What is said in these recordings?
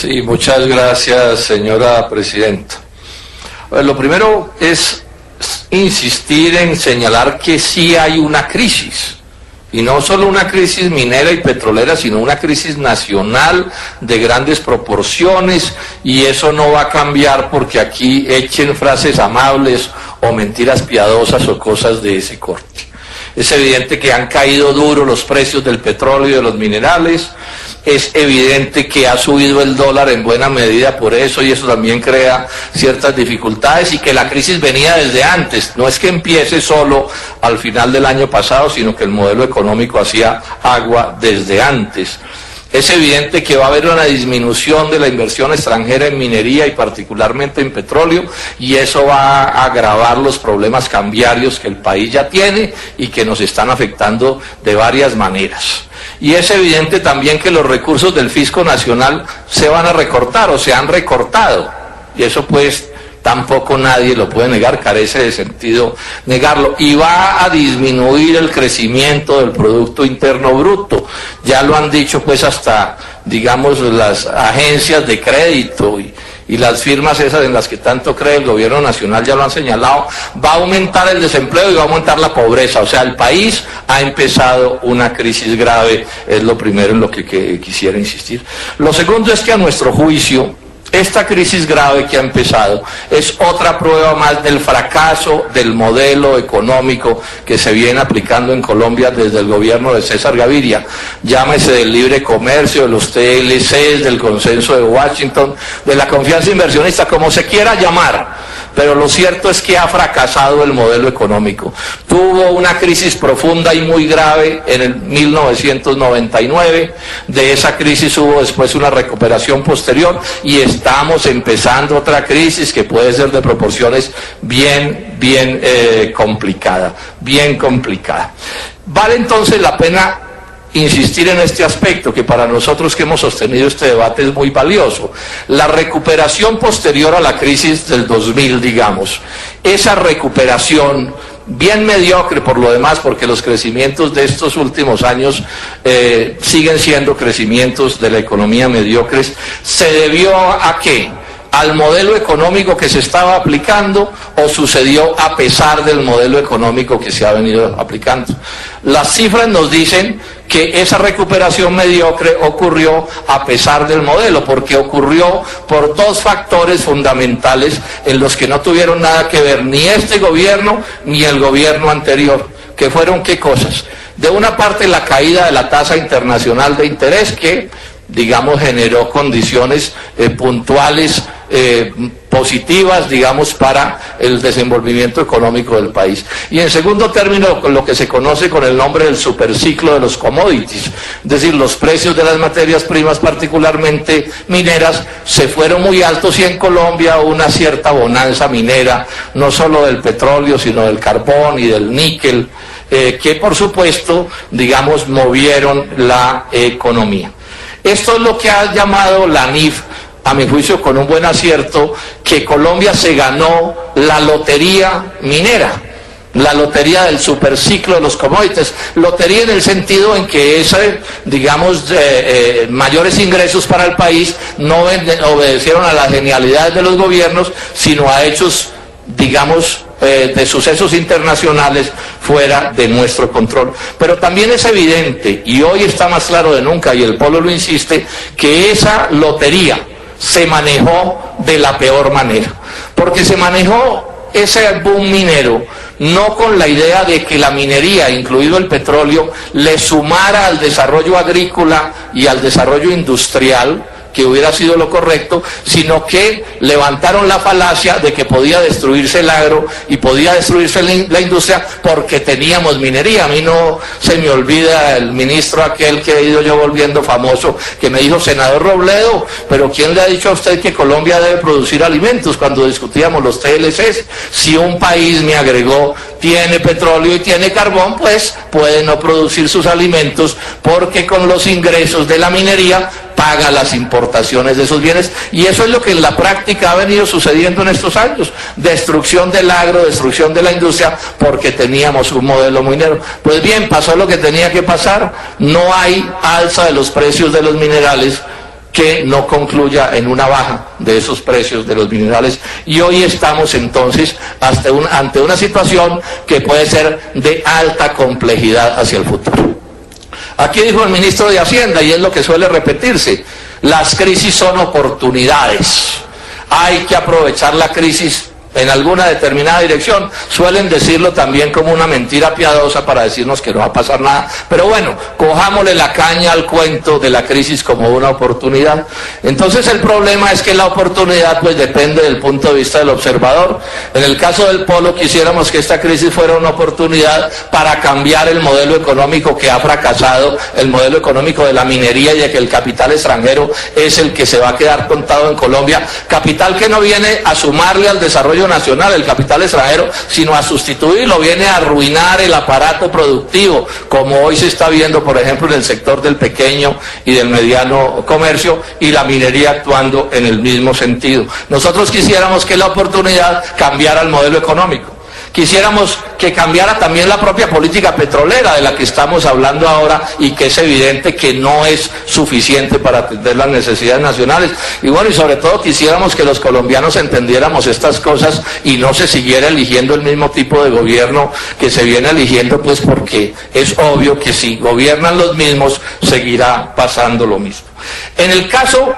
Sí, muchas gracias, señora presidenta. Lo primero es insistir en señalar que sí hay una crisis, y no solo una crisis minera y petrolera, sino una crisis nacional de grandes proporciones, y eso no va a cambiar porque aquí echen frases amables o mentiras piadosas o cosas de ese corte. Es evidente que han caído duro los precios del petróleo y de los minerales, es evidente que ha subido el dólar en buena medida por eso, y eso también crea ciertas dificultades, y que la crisis venía desde antes, no es que empiece solo al final del año pasado, sino que el modelo económico hacía agua desde antes. Es evidente que va a haber una disminución de la inversión extranjera en minería y particularmente en petróleo, y eso va a agravar los problemas cambiarios que el país ya tiene y que nos están afectando de varias maneras. Y es evidente también que los recursos del fisco nacional se van a recortar o se han recortado, y eso pues tampoco nadie lo puede negar, carece de sentido negarlo, y va a disminuir el crecimiento del Producto Interno Bruto. Ya lo han dicho pues hasta, digamos, las agencias de crédito y las firmas esas en las que tanto cree el gobierno nacional ya lo han señalado. Va a aumentar el desempleo y va a aumentar la pobreza. O sea, el país ha empezado una crisis grave, es lo primero en lo que quisiera insistir. Lo segundo es que a nuestro juicio, esta crisis grave que ha empezado es otra prueba más del fracaso del modelo económico que se viene aplicando en Colombia desde el gobierno de César Gaviria. Llámese del libre comercio, de los TLCs, del consenso de Washington, de la confianza inversionista, como se quiera llamar. Pero lo cierto es que ha fracasado el modelo económico. Tuvo una crisis profunda y muy grave en el 1999, de esa crisis hubo después una recuperación posterior y estamos empezando otra crisis que puede ser de proporciones bien complicada. Vale entonces la pena insistir en este aspecto que para nosotros que hemos sostenido este debate es muy valioso. La recuperación posterior a la crisis del 2000, digamos, esa recuperación bien mediocre por lo demás, porque los crecimientos de estos últimos años siguen siendo crecimientos de la economía mediocres, ¿se debió a qué? ¿Al modelo económico que se estaba aplicando o sucedió a pesar del modelo económico que se ha venido aplicando? Las cifras nos dicen que esa recuperación mediocre ocurrió a pesar del modelo, porque ocurrió por dos factores fundamentales en los que no tuvieron nada que ver ni este gobierno ni el gobierno anterior, que fueron ¿qué cosas? De una parte la caída de la tasa internacional de interés que, digamos, generó condiciones puntuales positivas, digamos, para el desenvolvimiento económico del país. Y en segundo término, lo que se conoce con el nombre del superciclo de los commodities, es decir, los precios de las materias primas, particularmente mineras, se fueron muy altos y en Colombia hubo una cierta bonanza minera, no solo del petróleo, sino del carbón y del níquel, que por supuesto, digamos, movieron la economía. Esto es lo que ha llamado la NIF, a mi juicio con un buen acierto, que Colombia se ganó la lotería minera, la lotería del superciclo de los commodities, lotería en el sentido en que digamos, mayores ingresos para el país no obedecieron a las genialidades de los gobiernos, sino a hechos, digamos, de sucesos internacionales fuera de nuestro control. Pero también es evidente, y hoy está más claro de nunca, y el pueblo lo insiste, que esa lotería se manejó de la peor manera, porque se manejó ese boom minero no con la idea de que la minería, incluido el petróleo, le sumara al desarrollo agrícola y al desarrollo industrial, que hubiera sido lo correcto, sino que levantaron la falacia de que podía destruirse el agro y podía destruirse la industria porque teníamos minería. A mí no se me olvida el ministro aquel que he ido yo volviendo famoso, que me dijo: senador Robledo, pero ¿quién le ha dicho a usted que Colombia debe producir alimentos? Cuando discutíamos los TLCs, si un país, me agregó, tiene petróleo y tiene carbón, pues puede no producir sus alimentos porque con los ingresos de la minería paga las importaciones de esos bienes, y eso es lo que en la práctica ha venido sucediendo en estos años: destrucción del agro, destrucción de la industria, porque teníamos un modelo minero. Pues bien, pasó lo que tenía que pasar, no hay alza de los precios de los minerales, que no concluya en una baja de esos precios de los minerales, y hoy estamos entonces ante una situación que puede ser de alta complejidad hacia el futuro. Aquí dijo el ministro de Hacienda, y es lo que suele repetirse: las crisis son oportunidades, hay que aprovechar la crisis en alguna determinada dirección. Suelen decirlo también como una mentira piadosa para decirnos que no va a pasar nada, pero bueno, cojámosle la caña al cuento de la crisis como una oportunidad. Entonces el problema es que la oportunidad pues depende del punto de vista del observador. En el caso del polo, quisiéramos que esta crisis fuera una oportunidad para cambiar el modelo económico que ha fracasado, el modelo económico de la minería, y de que el capital extranjero es el que se va a quedar contado en Colombia, capital que no viene a sumarle al desarrollo nacional, el capital extranjero, sino a sustituirlo, viene a arruinar el aparato productivo, como hoy se está viendo, por ejemplo, en el sector del pequeño y del mediano comercio, y la minería actuando en el mismo sentido. Nosotros quisiéramos que la oportunidad cambiara el modelo económico. Quisiéramos que cambiara también la propia política petrolera de la que estamos hablando ahora, y que es evidente que no es suficiente para atender las necesidades nacionales. Y bueno, y sobre todo quisiéramos que los colombianos entendiéramos estas cosas y no se siguiera eligiendo el mismo tipo de gobierno que se viene eligiendo, pues porque es obvio que si gobiernan los mismos seguirá pasando lo mismo. En el caso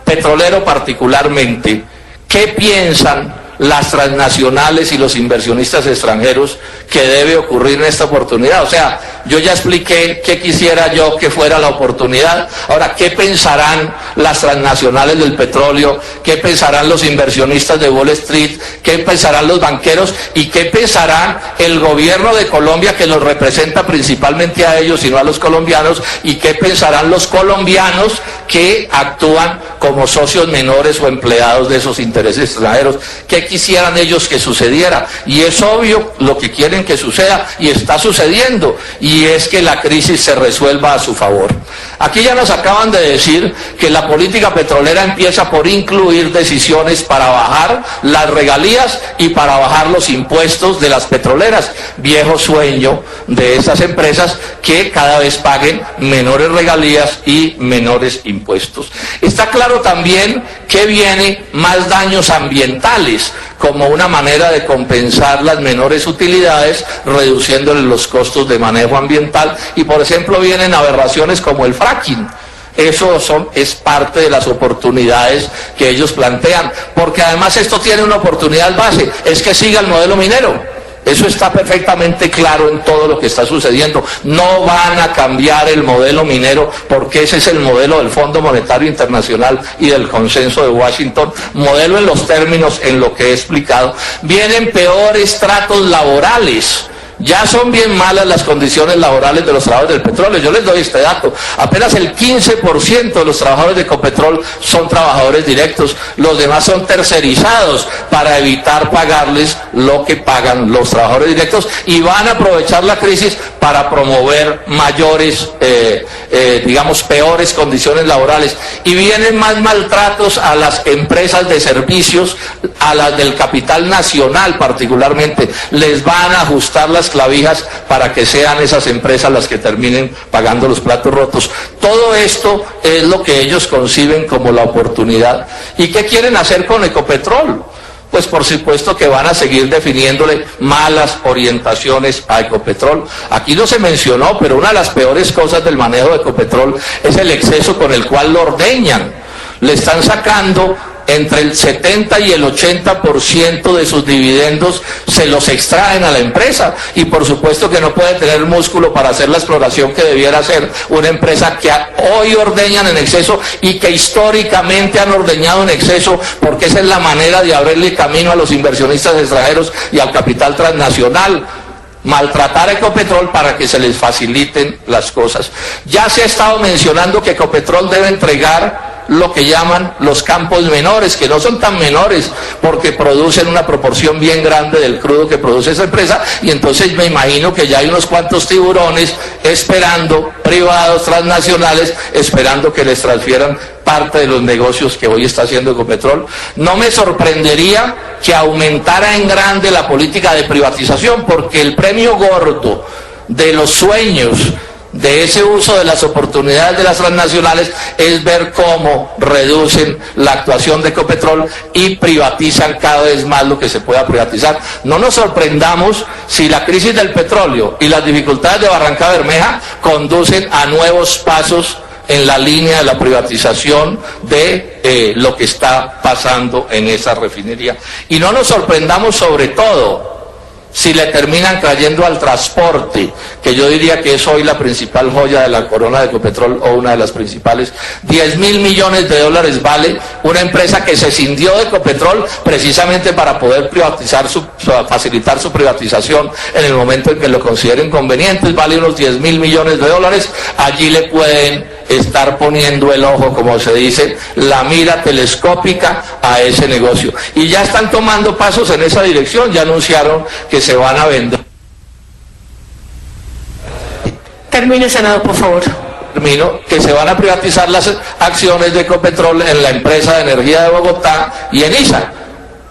petrolero particularmente, ¿qué piensan las transnacionales y los inversionistas extranjeros que debe ocurrir en esta oportunidad? O sea, yo ya expliqué qué quisiera yo que fuera la oportunidad. Ahora, ¿qué pensarán las transnacionales del petróleo? ¿Qué pensarán los inversionistas de Wall Street? ¿Qué pensarán los banqueros? ¿Y qué pensarán el gobierno de Colombia, que los representa principalmente a ellos y no a los colombianos? ¿Y qué pensarán los colombianos que actúan como socios menores o empleados de esos intereses extranjeros? ¿Qué quisieran ellos que sucediera? Y es obvio lo que quieren que suceda, y está sucediendo, y es que la crisis se resuelva a su favor. Aquí ya nos acaban de decir que la política petrolera empieza por incluir decisiones para bajar las regalías y para bajar los impuestos de las petroleras, viejo sueño de esas empresas, que cada vez paguen menores regalías y menores impuestos. Está claro también que viene más daños ambientales, como una manera de compensar las menores utilidades, reduciéndole los costos de manejo ambiental, y por ejemplo vienen aberraciones como el fracking. Eso es parte de las oportunidades que ellos plantean, porque además esto tiene una oportunidad base, es que siga el modelo minero. Eso está perfectamente claro en todo lo que está sucediendo. No van a cambiar el modelo minero, porque ese es el modelo del Fondo Monetario Internacional y del consenso de Washington, modelo en los términos en lo que he explicado. Vienen peores tratos laborales. Ya son bien malas las condiciones laborales de los trabajadores del petróleo. Yo les doy este dato: apenas el 15% de los trabajadores de Ecopetrol son trabajadores directos, los demás son tercerizados para evitar pagarles lo que pagan los trabajadores directos, y van a aprovechar la crisis para promover mayores, peores condiciones laborales. Y vienen más maltratos a las empresas de servicios, a las del capital nacional particularmente. Les van a ajustar las clavijas para que sean esas empresas las que terminen pagando los platos rotos. Todo esto es lo que ellos conciben como la oportunidad. ¿Y qué quieren hacer con Ecopetrol? Pues por supuesto que van a seguir definiéndole malas orientaciones a Ecopetrol. Aquí no se mencionó, pero una de las peores cosas del manejo de Ecopetrol es el exceso con el cual lo ordeñan. Le están sacando entre el 70 y el 80% de sus dividendos, se los extraen a la empresa, y por supuesto que no puede tener músculo para hacer la exploración que debiera hacer una empresa que hoy ordeñan en exceso, y que históricamente han ordeñado en exceso, porque esa es la manera de abrirle camino a los inversionistas extranjeros y al capital transnacional. Maltratar a Ecopetrol para que se les faciliten las cosas. Ya se ha estado mencionando que Ecopetrol debe entregar lo que llaman los campos menores, que no son tan menores porque producen una proporción bien grande del crudo que produce esa empresa, y entonces me imagino que ya hay unos cuantos tiburones esperando, privados, transnacionales, esperando que les transfieran parte de los negocios que hoy está haciendo Ecopetrol. No me sorprendería que aumentara en grande la política de privatización, porque el premio gordo de los sueños de ese uso de las oportunidades de las transnacionales es ver cómo reducen la actuación de Ecopetrol y privatizan cada vez más lo que se pueda privatizar. No nos sorprendamos si la crisis del petróleo y las dificultades de Barranca Bermeja conducen a nuevos pasos en la línea de la privatización de lo que está pasando en esa refinería. Y no nos sorprendamos sobre todo si le terminan trayendo al transporte, que yo diría que es hoy la principal joya de la corona de Ecopetrol, o una de las principales. 10.000 millones de dólares vale una empresa que se cindió de Ecopetrol precisamente para poder privatizar facilitar su privatización en el momento en que lo consideren conveniente. Vale unos 10.000 millones de dólares. Allí le pueden estar poniendo el ojo, como se dice, la mira telescópica a ese negocio. Y ya están tomando pasos en esa dirección, ya anunciaron que se van a vender. Termine, senador, por favor. Termino, que se van a privatizar las acciones de Ecopetrol en la empresa de energía de Bogotá y en ISA.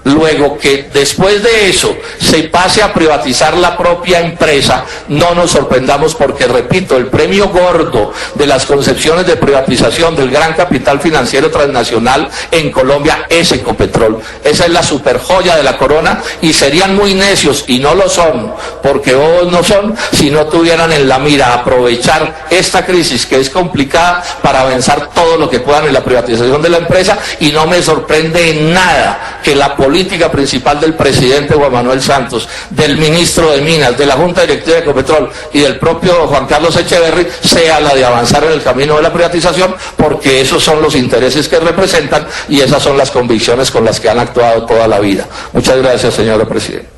Luego que después de eso se pase a privatizar la propia empresa, no nos sorprendamos porque, repito, el premio gordo de las concepciones de privatización del gran capital financiero transnacional en Colombia es Ecopetrol. Esa es la superjoya de la corona y serían muy necios, y no lo son, porque bobos no son, si no tuvieran en la mira aprovechar esta crisis que es complicada para avanzar todo lo que puedan en la privatización de la empresa. Y no me sorprende en nada que la política principal del presidente Juan Manuel Santos, del ministro de Minas, de la Junta Directiva de Ecopetrol y del propio Juan Carlos Echeverry sea la de avanzar en el camino de la privatización, porque esos son los intereses que representan y esas son las convicciones con las que han actuado toda la vida. Muchas gracias, señora presidenta.